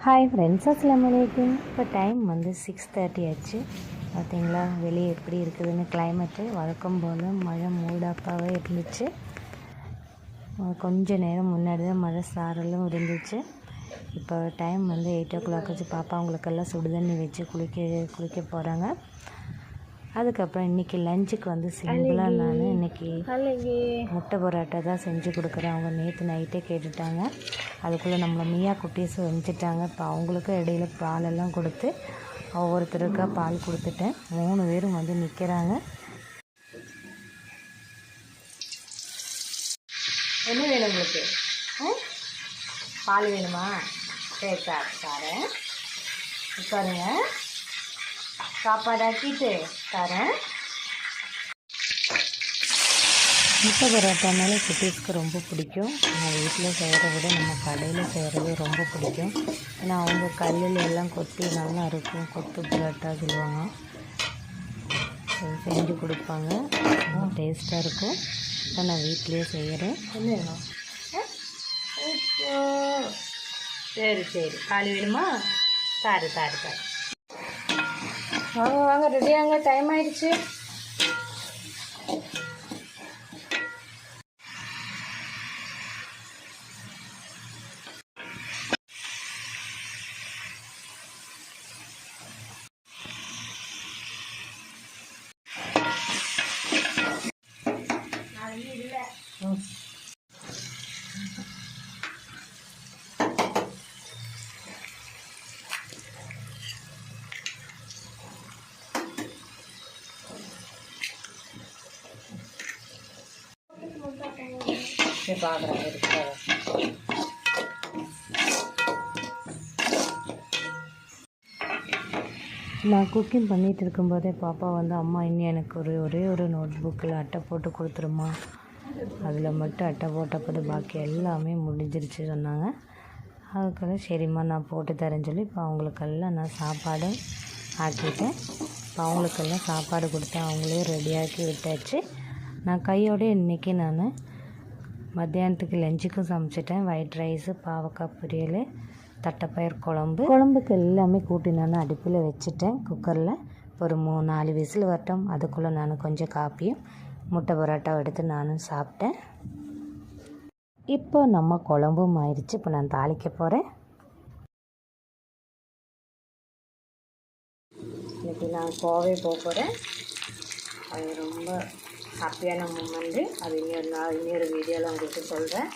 Hi friends, அஸ்ஸலாமு அலைக்கும். இப்போ டைம் வந்து 6:30 ஆச்சு. பார்த்தீங்களா வெளியே எப்படி இருக்குதுன்னு கிளைமேட்டு. வழக்கம் போல் மழை மூடாப்பாகவே இருந்துச்சு. கொஞ்சம் நேரம் முன்னாடி தான் மழை சாரலும் இருந்துச்சு. இப்போ டைம் வந்து 8:00 ஆச்சு. பாப்பா அவங்களுக்கெல்லாம் சுடுதண்ணி வச்சு குளிக்க போகிறாங்க. அதுக்கப்புறம் இன்றைக்கி லஞ்சுக்கு வந்து சிம்பிளாக நான் இன்றைக்கி முட்டை பரோட்டா தான் செஞ்சு கொடுக்குறேன். அவங்க நேற்று நைட்டே கேட்டுட்டாங்க. அதுக்குள்ளே நம்மளை மியா குட்டீஸ் வந்துட்டாங்க. இப்போ அவங்களுக்கும் இடையில பாலெல்லாம் கொடுத்து ஒவ்வொருத்தருக்காக பால் கொடுத்துட்டேன். 3 பேரும் வந்து நிற்கிறாங்க. என்ன வேணும் உங்களுக்கு? பால் வேணுமா? சரி தரேன். உட்காருங்க. சாப்பாடு ஆக்கிட்டு தரேன். முட்டை பரோட்டானாலே குட்டீஸ்க்கு ரொம்ப பிடிக்கும். நம்ம வீட்டில் செய்கிறத விட நம்ம கடையில் செய்கிறது ரொம்ப பிடிக்கும். ஏன்னா அவங்க கல்லில் எல்லாம் கொத்தி நல்லா இருக்கும். கொத்து பரோட்டா சொல்லுவாங்க, செஞ்சு கொடுப்பாங்க. ரொம்ப டேஸ்ட்டாக இருக்கும். இப்போ நான் வீட்டிலே செய்கிறேன். என்ன வேணும்? சரி பால் வேணுமா? தாரு வாங்க ரெடியாங்க. டைம் ஆயிடுச்சு. பார்க்குறேன் இருக்கு. நான் குக்கிங் பண்ணிகிட்டு இருக்கும்போதே பாப்பா வந்து அம்மா இன்னும் எனக்கு ஒரே ஒரு நோட் புக்கில் அட்டை போட்டு கொடுத்துருமா, அதில் மட்டும் அட்டை போட்டப்போது பாக்கி எல்லாமே முடிஞ்சிருச்சு சொன்னாங்க. அதுக்கெல்லாம் சரிம்மா நான் போட்டு தரேன்னு சொல்லி இப்போ அவங்களுக்கெல்லாம் நான் சாப்பாடு ஆக்கிட்டேன். இப்போ அவங்களுக்கெல்லாம் சாப்பாடு கொடுத்தேன். அவங்களே ரெடியாக்கி விட்டாச்சு. நான் கையோடு இன்றைக்கி நான் மத்தியானத்துக்கு லஞ்சுக்கும் சமைச்சிட்டேன். ஒயிட் ரைஸு, பாவக்காய் பொரியல், தட்டைப்பயிர் குழம்புக்கு எல்லாமே கூட்டி நான் அடுப்பில் வச்சுட்டேன். குக்கரில் ஒரு 3-4 விசில் வரட்டும். அதுக்குள்ளே நான் கொஞ்சம் காப்பியும் முட்டை பரோட்டாவை எடுத்து நானும் சாப்பிட்டேன். இப்போ நம்ம குழம்பும் ஆயிடுச்சு. இப்போ நான் தாளிக்க போகிறேன். இன்றைக்கி நான் கோவை போகிறேன். அது ரொம்ப ஹாப்பியான மூமெண்ட்டு. அது இன்னொரு வீடியோவில் உங்களுக்கு சொல்கிறேன்.